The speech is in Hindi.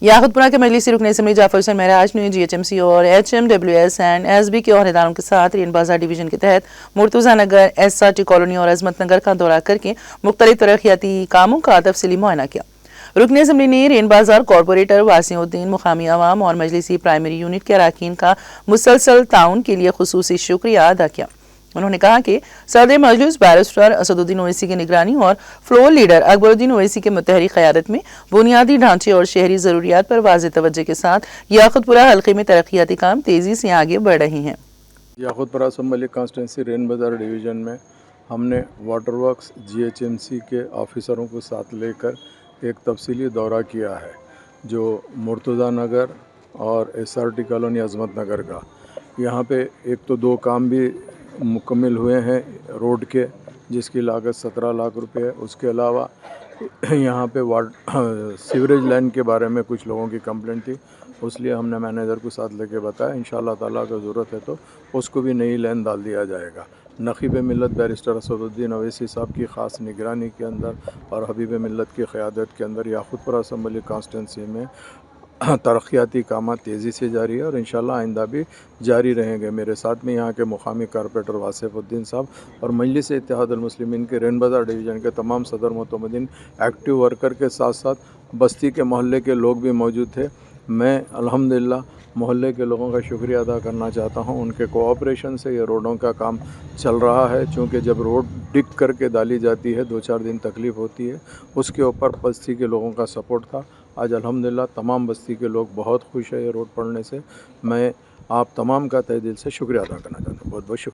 याकुतपुरा के मजलिसी रुकन असम्बली जाफर हुसैन महराज ने GHMC और HMWS एंड SB के अहदेदारों के साथ रेन बाजार डिवीजन के तहत मुर्तुजा नगर, SRT कॉलोनी और अजमत नगर का दौरा करके मुख्तलिफ तरक्याती कामों का तफसीली मुआयना किया। रुकन असम्बली ने रेन बाजार कॉरपोरेटर वासिउद्दीन, मुकामी अवाम और मजलिसी प्राइमरी यूनिट के अरकान का मुसलसल ताउन के लिए खुसूसी शुक्रिया अदा किया। उन्होंने कहा कि सदर मजलिस बैरिस्टर असदुद्दीन ओवैसी की निगरानी और फ्लोर लीडर अकबरुद्दीन ओवैसी के मुतहरी क़यादत में बुनियादी ढांचे और शहरी ज़रूरियात पर वाज़ेह तवज्जो के साथ याकुतपुरा हल्के में तरक्याती काम तेज़ी से आगे बढ़ रहे हैं। याकुतपुरा असम्बली कॉन्स्टिट्यूंसी रेन बाजार डिवीज़न में हमने वाटर वर्क्स GHMC के ऑफिसरों को साथ लेकर एक तफसीली दौरा किया है, जो मुर्तज़ा नगर और SRT कॉलोनी अजमत नगर का। यहाँ पे एक तो 2 काम भी मुकम्मल हुए हैं रोड के, जिसकी लागत 17 लाख रुपए है। उसके अलावा यहाँ पे सीवरेज लाइन के बारे में कुछ लोगों की कंप्लेंट थी, उसलिए हमने मैनेजर को साथ लेके बताया इंशाअल्लाह ताला अगर ज़रूरत है तो उसको भी नई लाइन डाल दिया जाएगा। नक़ीब मिल्लत बैरिस्टर असदुद्दीन ओवैसी साहब की ख़ास निगरानी के अंदर और हबीब मिल्लत की क़यादत के अंदर याकुतपुरा असम्बली कॉन्स्टिट्यूंसी में तरक्याती काम तेज़ी से जारी है और इंशाअल्लाह आइंदा भी जारी रहेंगे। मेरे साथ में यहाँ के मुकामी कारपोरेटर वासिफुद्दीन साहब और मजलिस इत्तेहादुल मुस्लिमीन के रेन बाजार डिवीज़न के तमाम सदर मोतमदीन, एक्टिव वर्कर के साथ साथ बस्ती के मोहल्ले के लोग भी मौजूद थे। मैं अल्हम्दुलिल्लाह मोहल्ले के लोगों का शुक्रिया अदा करना चाहता हूँ, उनके कोऑपरेशन से ये रोडों का काम चल रहा है। चूँकि जब रोड डिग करके डाली जाती है 2-4 दिन तकलीफ़ होती है, उसके ऊपर बस्ती के लोगों का सपोर्ट था। आज अल्हम्दुलिल्लाह तमाम बस्ती के लोग बहुत खुश है ये रोड पड़ने से। मैं आप तमाम का तहे दिल से शुक्रिया अदा करना चाहता हूँ। बहुत बहुत शुक्रिया।